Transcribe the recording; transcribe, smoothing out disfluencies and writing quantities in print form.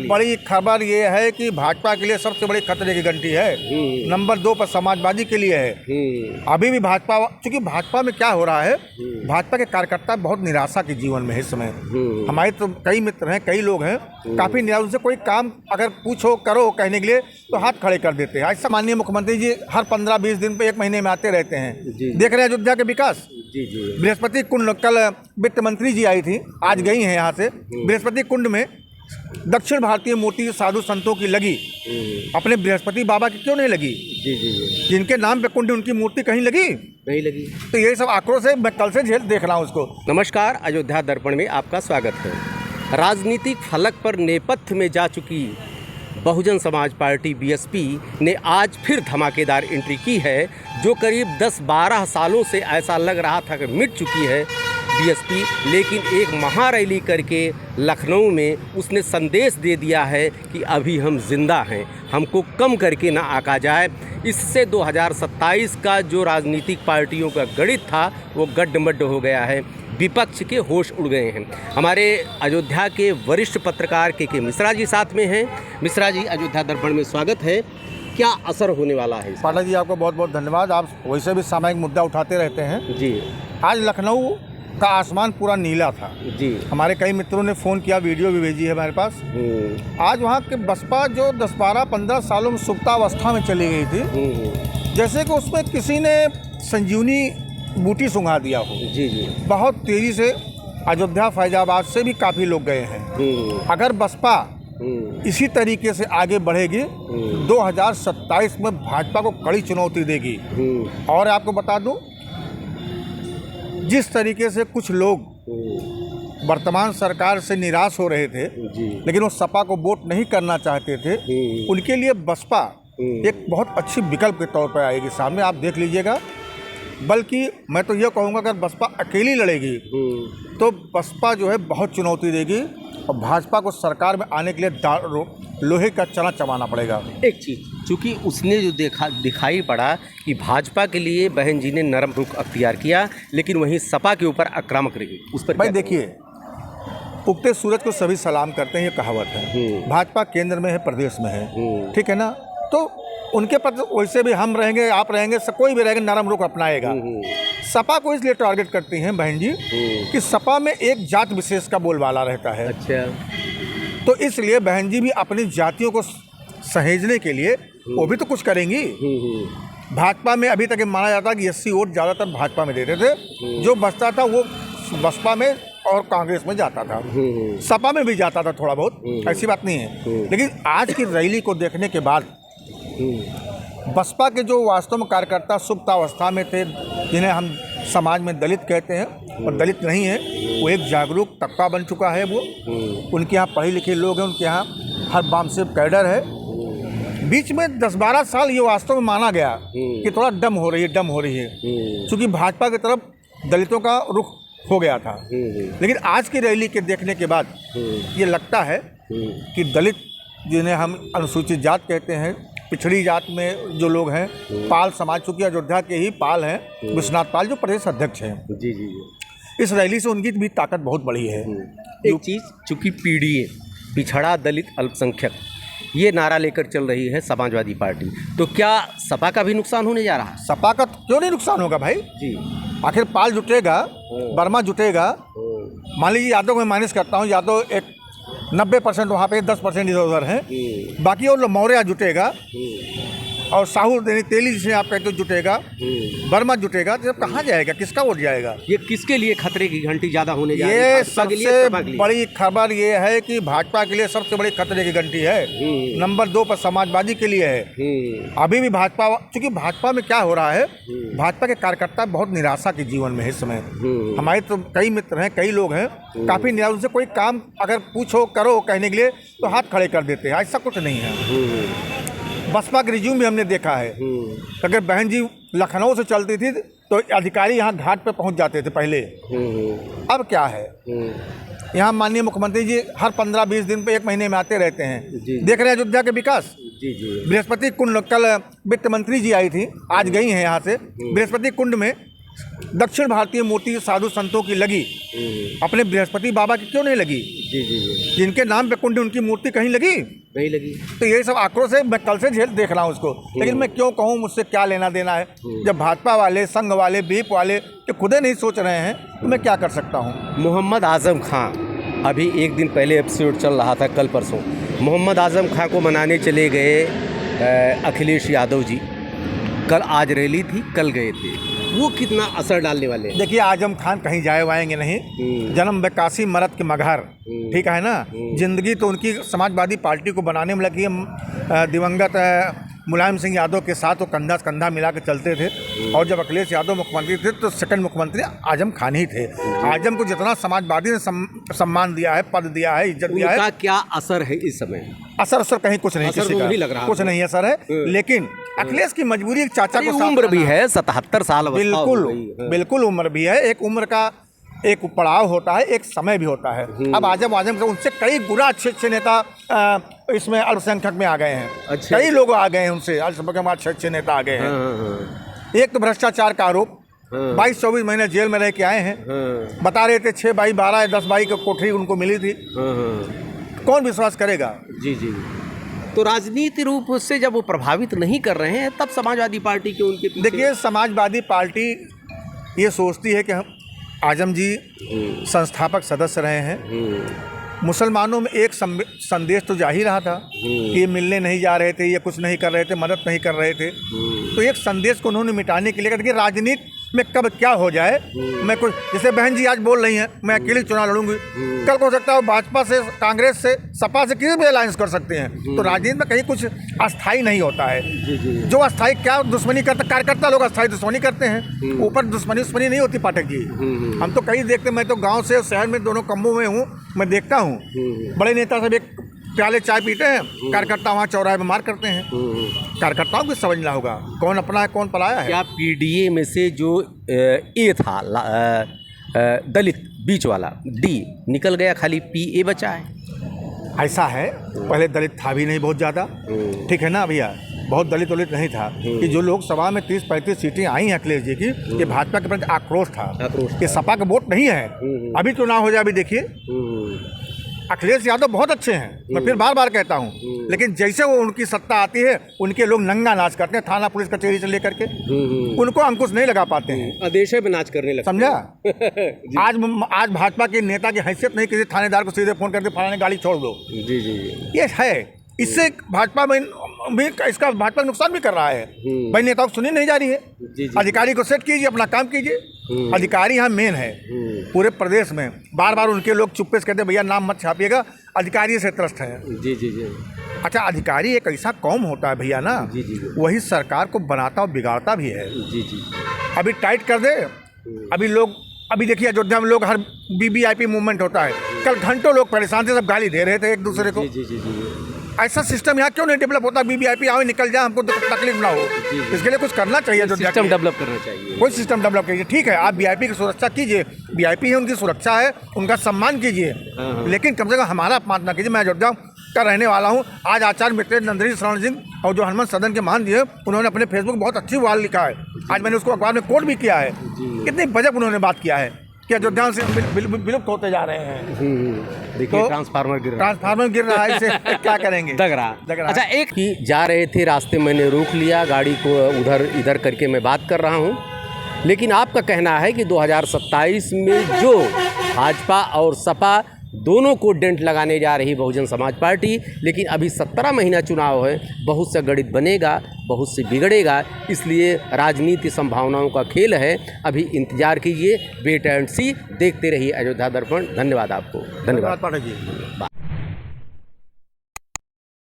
बड़ी खबर ये है कि भाजपा के लिए सबसे बड़ी खतरे की घंटी है। नंबर 2 पर समाजवादी के लिए है। अभी भी भाजपा, चूंकि भाजपा में क्या हो रहा है, भाजपा के कार्यकर्ता बहुत निराशा के जीवन में है इस समय। हमारे तो कई मित्र हैं, कई लोग हैं, काफी निराश। उनसे कोई काम अगर पूछो करो कहने के लिए तो हाथ खड़े कर देते हैं। ऐसा माननीय मुख्यमंत्री जी हर 15-20 दिन पे 1 महीने में आते रहते हैं। देख रहे हैं अयोध्या के विकास। बृहस्पति कुंड, कल वित्त मंत्री जी आई थी, आज गई हैं यहाँ से। बृहस्पति कुंड में दक्षिण भारतीय मूर्ति साधु संतों की लगी, अपने बृहस्पति बाबा की क्यों नहीं लगी? जिनके नाम पे कुंड, उनकी मूर्ति कहीं लगी नहीं लगी। तो ये सब आक्रोश है, मैं कल से झेल देख रहा हूँ उसको। नमस्कार, अयोध्या दर्पण में आपका स्वागत है। राजनीतिक फलक पर नेपथ्य में जा चुकी बहुजन समाज पार्टी बीएसपी ने आज फिर धमाकेदार एंट्री की है, जो करीब 10-12 सालों से ऐसा लग रहा था कि मिट चुकी है बीएसपी। लेकिन एक महारैली करके लखनऊ में उसने संदेश दे दिया है कि अभी हम जिंदा हैं, हमको कम करके ना आका जाए। इससे 2027 का जो राजनीतिक पार्टियों का गणित था वो गड्ढमड्ढ हो गया है, विपक्ष के होश उड़ गए हैं। हमारे अयोध्या के वरिष्ठ पत्रकार के मिश्रा जी साथ में हैं। मिश्रा जी, अयोध्या दर्पण में स्वागत है। क्या असर होने वाला है? पाठक जी, आपको बहुत बहुत धन्यवाद। आप वैसे भी सामाजिक मुद्दा उठाते रहते हैं जी। आज लखनऊ का आसमान पूरा नीला था जी। हमारे कई मित्रों ने फ़ोन किया, वीडियो भी भेजी है हमारे पास। आज वहाँ के बसपा जो 10-12-15 सालों में सुप्तावस्था में चली गई थी, जैसे कि उसमें किसी ने संजीवनी बूटी सुंघा दिया हो। जी जी। बहुत तेज़ी से अयोध्या, फैजाबाद से भी काफ़ी लोग गए हैं। अगर बसपा इसी तरीके से आगे बढ़ेगी 2027 में भाजपा को कड़ी चुनौती देगी। और आपको बता दूं, जिस तरीके से कुछ लोग वर्तमान सरकार से निराश हो रहे थे, लेकिन वो सपा को वोट नहीं करना चाहते थे, उनके लिए बसपा एक बहुत अच्छी विकल्प के तौर पर आएगी सामने। आप देख लीजिएगा। बल्कि मैं तो ये कहूँगा, अगर बसपा अकेली लड़ेगी तो बसपा जो है बहुत चुनौती देगी, और भाजपा को सरकार में आने के लिए लोहे का चना चबाना पड़ेगा। एक चीज़, चूँकि उसने जो दिखाई पड़ा कि भाजपा के लिए बहन जी ने नरम रुख अख्तियार किया, लेकिन वहीं सपा के ऊपर आक्रामक रही। उस पर भाई देखिए, उगते सूरज को सभी सलाम करते हैं, ये कहावत है। भाजपा केंद्र में है, प्रदेश में है, ठीक है ना? तो उनके पर वैसे भी हम रहेंगे, आप रहेंगे, कोई भी रहेगा, नरम रुख अपनाएगा। सपा को इसलिए टारगेट करती हैं बहन जी कि सपा में एक जात विशेष का बोलबाला रहता है। अच्छा। तो इसलिए बहन जी भी अपनी जातियों को सहेजने के लिए वो भी तो कुछ करेंगी। भाजपा में अभी तक माना जाता कि 80 वोट ज़्यादातर भाजपा में देते थे, जो बचता था वो बसपा में और कांग्रेस में जाता था। सपा में भी जाता था थोड़ा बहुत, ऐसी बात नहीं है। लेकिन आज की रैली को देखने के बाद बसपा के जो वास्तव में कार्यकर्ता सुप्तावस्था में थे, जिन्हें हम समाज में दलित कहते हैं और दलित नहीं है, वो एक जागरूक तबका बन चुका है। वो उनके यहाँ पढ़े लिखे लोग हैं, उनके यहाँ हर बामसेब कैडर है। बीच में 10-12 साल ये वास्तव में माना गया कि थोड़ा डम हो रही है, क्योंकि भाजपा की तरफ दलितों का रुख हो गया था। लेकिन आज की रैली के देखने के बाद ये लगता है कि दलित, जिन्हें हम अनुसूचित जात कहते हैं, पिछड़ी जात में जो लोग हैं, पाल समाज, चूँकि अयोध्या के ही पाल हैं, विश्वनाथ पाल जो प्रदेश अध्यक्ष हैं। जी जी जी। इस रैली से उनकी भी ताकत बहुत बड़ी है। एक चीज़, चूँकि पीढ़ी पिछड़ा, दलित, अल्पसंख्यक, ये नारा लेकर चल रही है समाजवादी पार्टी, तो क्या सपा का भी नुकसान होने जा रहा है? सपा का क्यों नहीं नुकसान होगा भाई जी? आखिर पाल जुटेगा, वर्मा जुटेगा। मान लीजिए यादव को मैं माइनस करता हूँ, यादव एक 90% वहाँ पे, 10% इधर उधर हैं, बाकी और मौर्य जुटेगा, और साहू तेली जिसे आप कहते हो जुटेगा, वर्मा जुटेगा। तो कहाँ जाएगा, किसका वोट जाएगा? ये किसके लिए खतरे की घंटी ज़्यादा होने जा रही है? ये सबसे बड़ी खबर ये है कि भाजपा के लिए सबसे बड़ी खतरे की घंटी है। नंबर 2 पर समाजवादी के लिए है। अभी भी भाजपा, चूंकि भाजपा में क्या हो रहा है, भाजपा के कार्यकर्ता बहुत निराशा के जीवन में है इस समय। हमारे तो कई मित्र हैं, कई लोग हैं, काफ़ी निराश। उनसे कोई काम अगर पूछो करो कहने के लिए तो हाथ खड़े कर देते हैं। ऐसा कुछ नहीं है। बसपा के रिज्यूम भी हमने देखा है। अगर बहन जी लखनऊ से चलती थी तो अधिकारी यहाँ घाट पे पहुँच जाते थे पहले। अब क्या है, यहाँ माननीय मुख्यमंत्री जी हर 15-20 दिन पे 1 महीने में आते रहते हैं। देख रहे हैं अयोध्या के विकास। बृहस्पति कुंड, कल वित्त मंत्री जी आई थी, आज गई हैं यहाँ से। बृहस्पति कुंड में दक्षिण भारतीय मूर्ति साधु संतों की लगी, अपने बृहस्पति बाबा की क्यों नहीं लगी? जी जी जी, जिनके नाम पे कुंड उनकी मूर्ति कहीं लगी नहीं लगी। तो ये सब आक्रोश है। मैं कल से झेल देख रहा हूँ उसको, लेकिन मैं क्यों कहूँ, मुझसे क्या लेना देना है? जब भाजपा वाले, संघ वाले, बीप वाले तो खुदे नहीं सोच रहे हैं तो मैं क्या कर सकता हूँ? मोहम्मद आजम खां, अभी एक दिन पहले एपिसोड चल रहा था, कल परसों, मोहम्मद आजम खां को मनाने चले गए अखिलेश यादव जी। कल आज रैली थी, कल गए थे, वो कितना असर डालने वाले हैं? देखिए, आजम खान कहीं जाए वाएंगे नहीं। जन्म बेकासी मरद के मगहर, ठीक है ना। जिंदगी तो उनकी समाजवादी पार्टी को बनाने में लगी है। दिवंगत मुलायम सिंह यादव के साथ वो कंधा से कंधा मिला के चलते थे, और जब अखिलेश यादव मुख्यमंत्री थे तो सेकंड मुख्यमंत्री आजम खान ही थे। आजम को जितना समाजवादी ने सम्मान दिया है, पद दिया है, इज्जत दिया है। उनका क्या असर है इस समय? असर कहीं कुछ नहीं, असर किसी वो का नहीं लग रहा, कुछ नहीं असर है। लेकिन अखिलेश की मजबूरी, एक चाचा को उम्र भी है, 77 साल, बिल्कुल उम्र भी है। एक उम्र का एक पड़ाव होता है, एक समय भी होता है। अब आजम उनसे कई गुना अच्छे नेता इसमें अल्पसंख्यक में आ गए हैं। कई लोग आ गए हैं उनसे, अल्पसंख्यक में अच्छे नेता आ गए हैं। एक तो भ्रष्टाचार का आरोप, 22-24 महीने जेल में रह के आए हैं। बता रहे थे 6 बाई 12 या 10 बाई की कोठरी उनको मिली थी। कौन विश्वास करेगा? जी जी। तो राजनीति रूप से जब वो प्रभावित नहीं कर रहे हैं, तब समाजवादी पार्टी के उनके पीछे। देखिए, समाजवादी पार्टी ये सोचती है कि हम, आजम जी संस्थापक सदस्य रहे हैं। मुसलमानों में एक संदेश तो जा ही रहा था कि ये मिलने नहीं जा रहे थे, ये कुछ नहीं कर रहे थे, मदद नहीं कर रहे थे। तो एक संदेश को उन्होंने मिटाने के लिए, देखिए राजनीति में कब क्या हो जाए, मैं कुछ, जैसे बहन जी आज बोल रही हैं मैं अकेले चुनाव लड़ूंगी, कल को हो सकता है भाजपा से, कांग्रेस से, सपा से किसी भी अलायंस कर सकते हैं। तो राजनीति में कहीं कुछ अस्थाई नहीं होता है। जो अस्थाई क्या दुश्मनी करता, कार्यकर्ता लोग अस्थाई दुश्मनी करते हैं, ऊपर दुश्मनी नहीं होती। पाठक जी, हम तो कहीं देखते, मैं तो गाँव से शहर में दोनों कम्बों में हूँ, मैं देखता हूँ बड़े नेता सब एक प्याले चाय पीते हैं, कार्यकर्ता वहाँ चौराहे में मार करते हैं। कार्यकर्ताओं को समझना होगा कौन अपना है कौन पराया है। क्या पीडीए में से जो ए था दलित बीच वाला डी निकल गया, खाली पीए बचा है? ऐसा है, पहले दलित था भी नहीं बहुत ज़्यादा, ठीक है ना भैया, बहुत दलित नहीं था। कि जो लोकसभा में 30-35 सीटें आई हैं अखिलेश जी की, ये भाजपा के प्रति आक्रोश था, ये सपा का वोट नहीं है। अभी चुनाव हो जाए, अभी देखिए अखिलेश यादव बहुत अच्छे हैं, मैं फिर बार बार कहता हूँ, लेकिन जैसे वो उनकी सत्ता आती है, उनके लोग नंगा नाच करते हैं, थाना पुलिस कचहरी से लेकर के, उनको अंकुश नहीं लगा पाते हैं, आदेशे में नाच करने लगते हैं। समझा? आज भाजपा के नेता की हैसियत नहीं, किसी थानेदार को सीधे फोन करके फलाने गाड़ी छोड़ दो। जी जी, ये है। इससे भाजपा में भी, इसका भाजपा नुकसान भी कर रहा है। भाई नेताओं को सुनी नहीं जा रही है। अधिकारी को सेट कीजिए, अपना काम कीजिए। अधिकारी यहाँ मेन है पूरे प्रदेश में। बार बार उनके लोग चुप्पे से कहते भैया नाम मत छापिएगा, अधिकारी से त्रस्त है। जी जी जी। अच्छा, अधिकारी एक ऐसा कौम होता है भैया ना, जी जी, वही सरकार को बनाता और बिगाड़ता भी है। जी जी। अभी टाइट कर दे, अभी देखिए अयोध्या में लोग, हर वीवीआईपी मूवमेंट होता है, कल घंटों लोग परेशान थे, सब गाली दे रहे थे एक दूसरे को। जी जी जी। ऐसा सिस्टम यहाँ क्यों नहीं डेवलप होता? वीवीआईपी आओ निकल जाए, हमको तो तकलीफ ना हो। इसके लिए कुछ करना चाहिए, जो सिस्टम डेवलप करना चाहिए, कोई सिस्टम डेवलप कीजिए। ठीक है, आप वीआईपी की सुरक्षा कीजिए, वीआईपी है, उनकी सुरक्षा है, उनका सम्मान कीजिए, लेकिन कम से कम हमारा अपमान ना कीजिए। मैं अयोध्या का रहने वाला हूँ। आज आचार्य मित्र नंदरी शरण सिंह और जो हनुमंत सदन के महान जी हैं, उन्होंने अपने फेसबुक बहुत अच्छी वाल लिखा है, आज मैंने उसको अखबार में कोट भी किया है। कितनी बजट उन्होंने बात किया है कि अयोध्या से विलुप्त होते जा रहे हैं। देखिए, ट्रांसफार्मर गिर रहा है, इसे क्या करेंगे? दग रहा। अच्छा, एक ही जा रहे थे, रास्ते मैंने रोक लिया गाड़ी को, इधर करके मैं बात कर रहा हूँ, लेकिन आपका कहना है कि 2027 में जो भाजपा और सपा दोनों को डेंट लगाने जा रही बहुजन समाज पार्टी, लेकिन अभी 17 महीना चुनाव है, बहुत सा गणित बनेगा, बहुत से बिगड़ेगा, इसलिए राजनीति संभावनाओं का खेल है। अभी इंतजार कीजिए, वेट एंड सी, देखते रहिए अयोध्या दर्पण। धन्यवाद आपको। धन्यवाद पाठक जी।